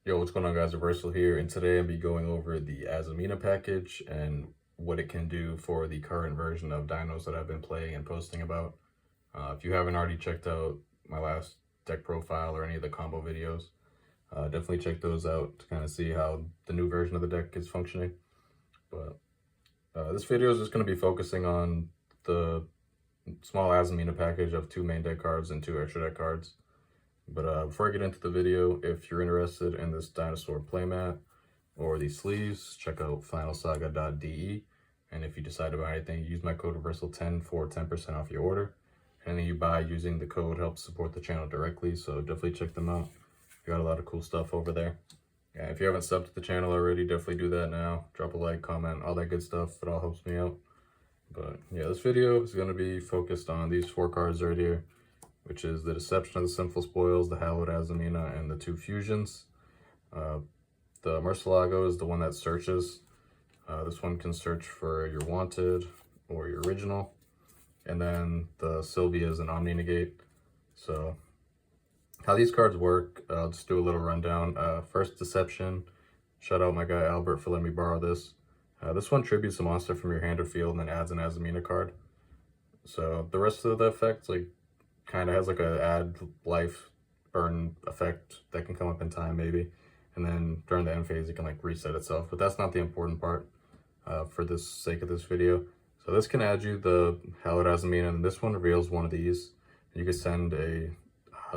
Yo, what's going on, guys? Reversal here, and today I'll be going over the Azamina package and what it can do for the current version of dinos that I've been playing and posting about. If you haven't already checked out my last deck profile or any of the combo videos, definitely check those out to kind of see how the new version of the deck is functioning. But this video is just going to be focusing on the small Azamina package of 2 main deck cards and 2 extra deck cards. But before I get into the video, if you're interested in this Dinosaur playmat or these sleeves, check out finalsaga.de. And if you decide to buy anything, use my code reversal10 for 10% off your order. Anything you buy using the code helps support the channel directly, so definitely check them out. We got a lot of cool stuff over there. Yeah, if you haven't subbed to the channel already, definitely do that now. Drop a like, comment, all that good stuff. It all helps me out. But yeah, this video is going to be focused on these 4 cards right here, which is the Deception of the Sinful Spoils, the Hallowed Azamina, and the 2 Fusions. The Murcielago is the one that searches. This one can search for your Wanted or your Original. And then the Sylvia is an Omni Negate. So how these cards work, I'll just do a little rundown. First, Deception. Shout out my guy Albert for letting me borrow this. This one tributes a monster from your hand or field and then adds an Azamina card. So the rest of the effects, like, kind of has like a add life burn effect that can come up in time maybe, and then during the end phase it can like reset itself, but that's not the important part for this sake of this video. So this can add you the Hallowed Azamina, and this one reveals one of these. You can send a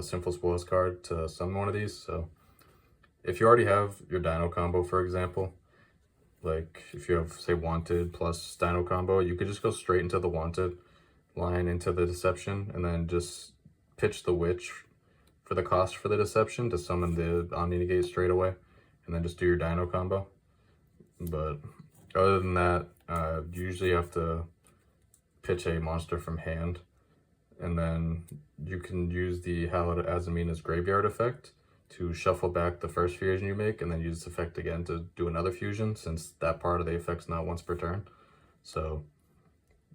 Sinful Spoils card to summon one of these. So if you already have your Dino combo, for example, like if you have, say, Wanted plus Dino combo, you could just go straight into the Wanted line into the Deception and then just pitch the Witch for the cost for the Deception to summon the Omni Negate straight away, and then just do your Dino combo. But other than that, you usually have to pitch a monster from hand, and then you can use the Hallowed Azamina's Graveyard effect to shuffle back the first fusion you make, and then use this effect again to do another fusion, since that part of the effect's not once per turn. So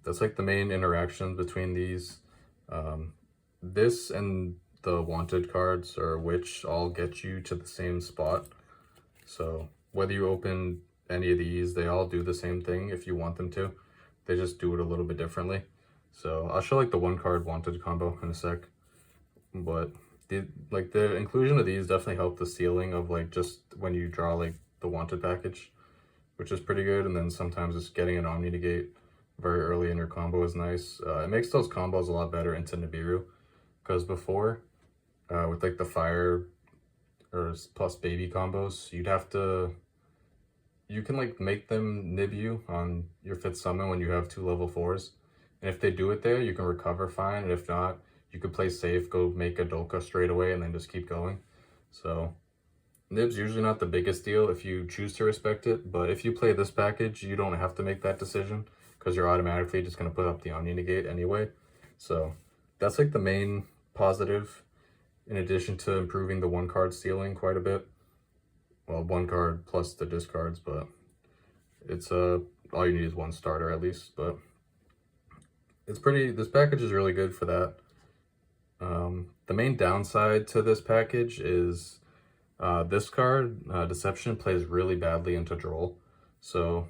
that's like the main interaction between these. This and the Wanted cards or Witch all get you to the same spot. So whether you open any of these, they all do the same thing if you want them to. They just do it a little bit differently. So I'll show like the 1 card Wanted combo in a sec. But the inclusion of these definitely help the ceiling of like just when you draw like the Wanted package, which is pretty good. And then sometimes just getting an Omni Negate very early in your combo is nice. It makes those combos a lot better into Nibiru, because before with like the fire or plus baby combos, you can like make them nib you on your 5th summon when you have 2 level 4s, and if they do it there, you can recover fine, and if not, you could play safe, go make a Dolka straight away, and then just keep going. So nib's usually not the biggest deal if you choose to respect it, but if you play this package, you don't have to make that decision, because you're automatically just going to put up the Omni Negate anyway. So that's like the main positive, in addition to improving the 1 card ceiling quite a bit. Well, 1 card plus the discards, but it's all you need is 1 starter at least. But this package is really good for that. The main downside to this package is this card, Deception, plays really badly into Droll. So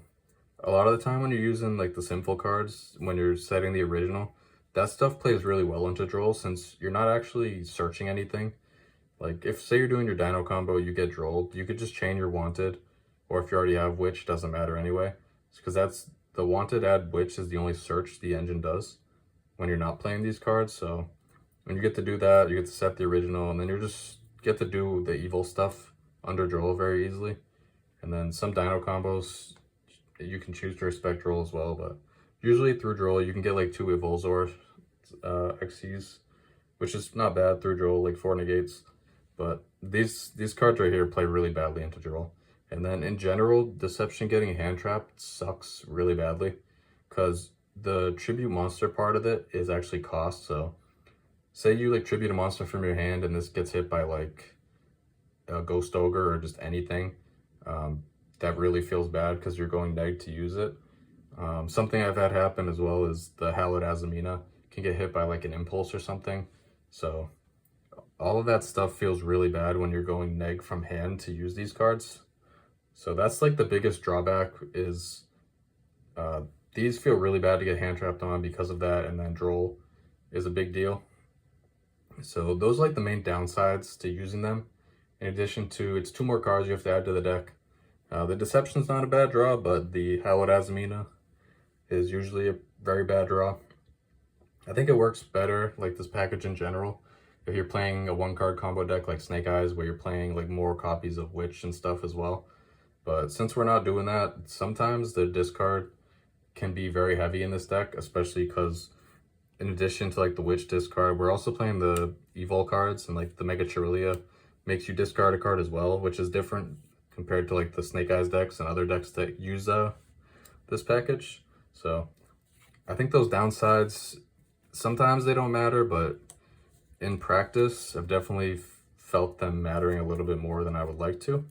a lot of the time when you're using like the Sinful cards, when you're setting the original, that stuff plays really well into Droll, since you're not actually searching anything. Like if, say, you're doing your Dino combo, you get Drolled, you could just chain your Wanted, or if you already have Witch, doesn't matter anyway. Because that's the Wanted add Witch is the only search the engine does when you're not playing these cards. So when you get to do that, you get to set the original, and then you just get to do the evil stuff under Droll very easily. And then some Dino combos, you can choose to respect Droll as well, but usually through Droll you can get like 2 Evolzor XCs, which is not bad through Droll, like 4 negates. But these cards right here play really badly into Droll. And then in general, Deception getting hand trapped sucks really badly, because the tribute monster part of it is actually cost. So say you like tribute a monster from your hand and this gets hit by like a Ghost Ogre or just anything, that really feels bad because you're going neg to use it. Something I've had happen as well is the Hallowed Azamina can get hit by like an Impulse or something. So all of that stuff feels really bad when you're going neg from hand to use these cards. So that's like the biggest drawback is these feel really bad to get hand trapped on because of that, and then droll is a big deal. So those are like the main downsides to using them. In addition to, it's 2 more cards you have to add to the deck. The Deception's not a bad draw, but the Hallowed Azamina is usually a very bad draw. I think it works better, like this package in general, if you're playing a 1-card combo deck like Snake Eyes, where you're playing like more copies of Witch and stuff as well. But since we're not doing that, sometimes the discard can be very heavy in this deck, especially because in addition to like the Witch discard, we're also playing the Evil cards, and like the Mega Chirilia makes you discard a card as well, which is different compared to like the Snake Eyes decks and other decks that use this package. So I think those downsides, sometimes they don't matter, but in practice, I've definitely felt them mattering a little bit more than I would like to.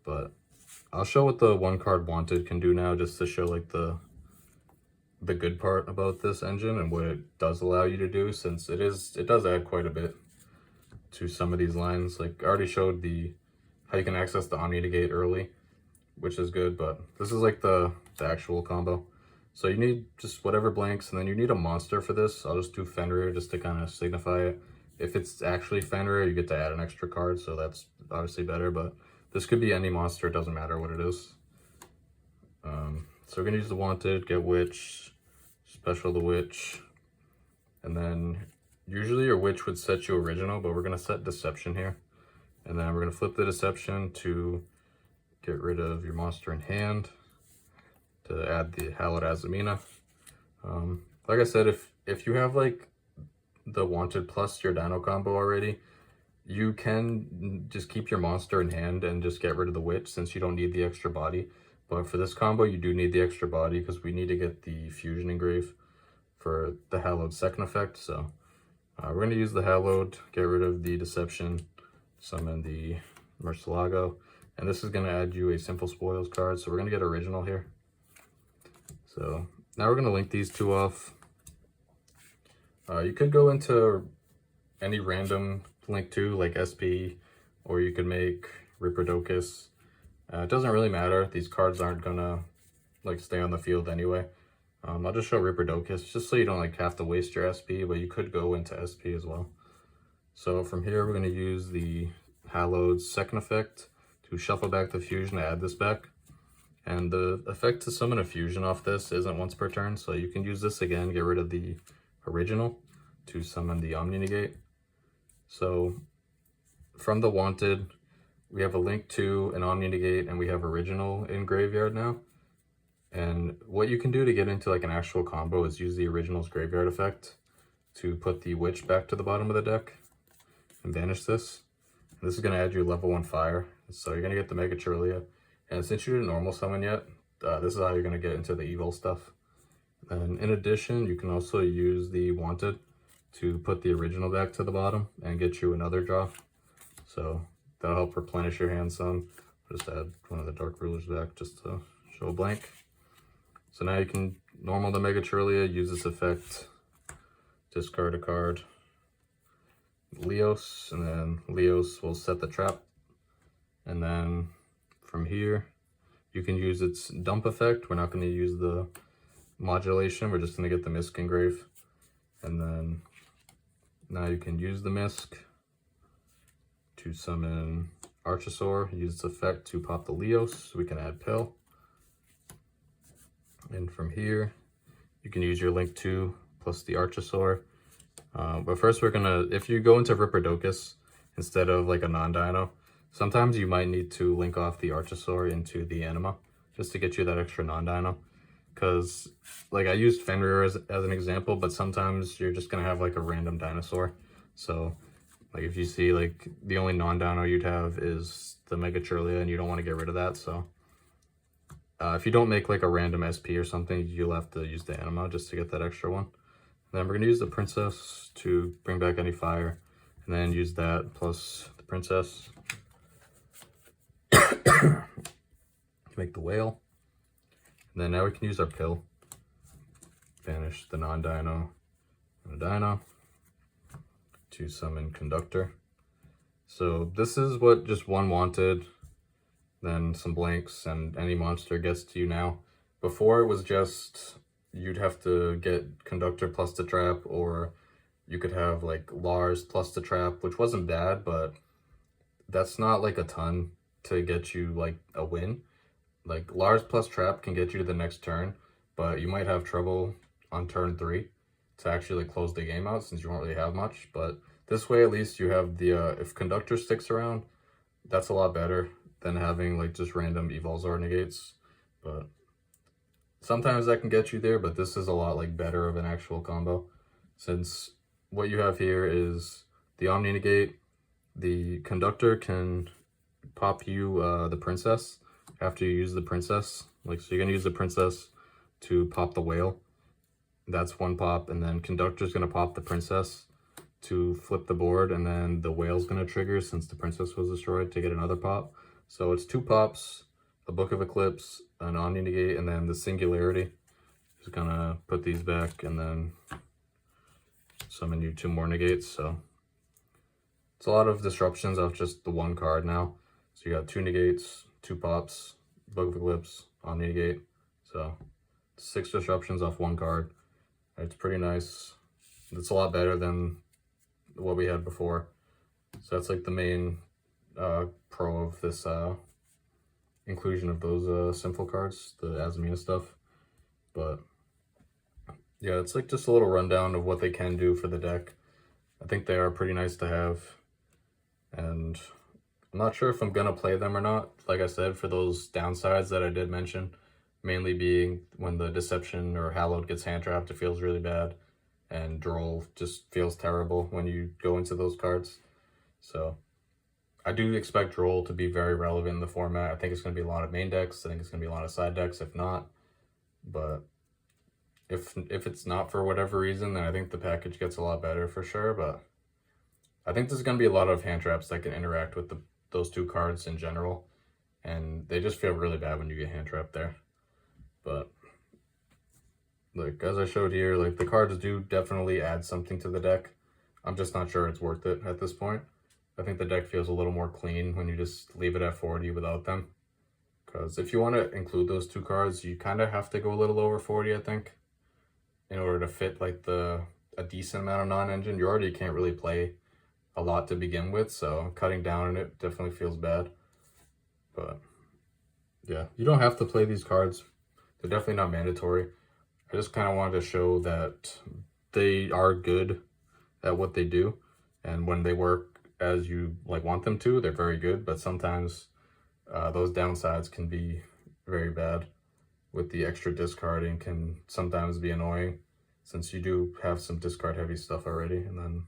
But I'll show what the 1-card Wanted can do now, just to show like the good part about this engine and what it does allow you to do, since it does add quite a bit to some of these lines. Like I already showed how you can access the Omni Negate early, which is good, but this is like the actual combo. So you need just whatever blanks, and then you need a monster for this. I'll just do Fenrir just to kind of signify it. If it's actually Fenrir, you get to add an extra card, so that's obviously better, but this could be any monster, it doesn't matter what it is. So we're gonna use the Wanted, get Witch, special the Witch, and then usually your Witch would set you original, but we're gonna set Deception here. And then we're gonna flip the Deception to get rid of your monster in hand, to add the Hallowed Azamina. Like I said, if you have like the Wanted plus your Dino combo already, you can just keep your monster in hand and just get rid of the Witch, since you don't need the extra body. But for this combo, you do need the extra body because we need to get the Fusion Engrave for the Hallowed second effect. So we're going to use the Hallowed, get rid of the Deception, summon the Murcielago, and this is going to add you a Simple Spoils card. So we're going to get Original here. So now we're going to link these 2 off. You could go into any random link 2 like SP, or you could make Riperdocus. It doesn't really matter. These cards aren't gonna like stay on the field anyway. I'll just show Riperdocus just so you don't like have to waste your SP, but you could go into SP as well. So from here, we're gonna use the Hallowed second effect to shuffle back the Fusion to add this back. And the effect to summon a Fusion off this isn't once per turn, so you can use this again, get rid of the Original to summon the Omni Negate. So from the Wanted, we have a link to an Omni Negate, and we have Original in graveyard now. And what you can do to get into like an actual combo is use the Original's graveyard effect to put the Witch back to the bottom of the deck and banish this. And this is going to add you level 1 fire. So you're going to get the Mega Chirilia. And since you didn't normal summon yet, this is how you're going to get into the evil stuff. And in addition, you can also use the Wanted to put the Original back to the bottom and get you another draw. So that'll help replenish your hand some. Just add one of the Dark Rulers back just to show a blank. So now you can normal the Mega Chirilia, use this effect, discard a card, Leos, and then Leos will set the trap. And then from here, you can use its dump effect. We're not going to use the modulation, we're just going to get the Misk Engrave. And then now you can use the Misk to summon Archosaur, use its effect to pop the Leos, so we can add Pill. And from here, you can use your Link 2 plus the Archosaur. But first we're gonna, if you go into Riperdocus instead of like a non-dino, sometimes you might need to link off the Archosaur into the Anima, just to get you that extra non-dino. Because like I used Fenrir as an example, but sometimes you're just gonna have like a random dinosaur. So like if you see like the only non-dino you'd have is the Mega Chirilia and you don't want to get rid of that. So if you don't make like a random SP or something, you'll have to use the Anima just to get that extra one. And then we're going to use the Princess to bring back any fire, and then use that plus the Princess to make the Whale. And then now we can use our Pill, banish the non-dino and a dino to summon Conductor. So this is what just one wanted, then some blanks, and any monster gets to you now. Before it was just, you'd have to get Conductor plus the trap, or you could have like Lars plus the trap, which wasn't bad, but that's not like a ton to get you like a win. Like Lars plus trap can get you to the next turn, but you might have trouble on turn 3 to actually like close the game out since you don't really have much. But this way at least you have the if Conductor sticks around, that's a lot better than having like just random Evolzar negates. But sometimes that can get you there, but this is a lot like better of an actual combo, since what you have here is the Omni negate. The Conductor can pop you the Princess after you use the Princess. Like, so you're gonna use the Princess to pop the Whale. That's one pop, and then Conductor's gonna pop the Princess to flip the board, and then the Whale's gonna trigger since the Princess was destroyed to get another pop. So it's 2 pops, a Book of Eclipse, an Omni negate, and then the Singularity is gonna put these back and then summon you 2 more negates. So it's a lot of disruptions off just the one card now. So you got 2 negates, 2 pops, Book of Eclipse, Omni negate. So 6 disruptions off one card. It's pretty nice. It's a lot better than what we had before. So that's like the main pro of this inclusion of those simple cards, the Azamina stuff. But yeah, it's like just a little rundown of what they can do for the deck. I think they are pretty nice to have, and I'm not sure if I'm gonna play them or not. Like I said, for those downsides that I did mention, mainly being when the Deception or Hallowed gets hand trapped, it feels really bad, and Droll just feels terrible when you go into those cards. So I do expect Droll to be very relevant in the format. I think it's going to be a lot of main decks. I think it's going to be a lot of side decks, if not. But if it's not for whatever reason, then I think the package gets a lot better for sure. But I think there's going to be a lot of hand traps that can interact with those 2 cards in general. And they just feel really bad when you get hand trapped there. But like, as I showed here, like the cards do definitely add something to the deck. I'm just not sure it's worth it at this point. I think the deck feels a little more clean when you just leave it at 40 without them. Because if you want to include those 2 cards, you kind of have to go a little over 40, I think, in order to fit like a decent amount of non-engine. You already can't really play a lot to begin with, so cutting down on it definitely feels bad. But yeah, you don't have to play these cards. They're definitely not mandatory. I just kind of wanted to show that they are good at what they do, and when they work as you like want them to, they're very good. But sometimes those downsides can be very bad. With the extra discarding can sometimes be annoying, since you do have some discard heavy stuff already, and then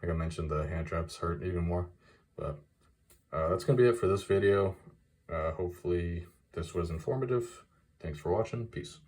like I mentioned, the hand traps hurt even more. But that's gonna be it for this video. Hopefully this was informative. Thanks for watching. Peace.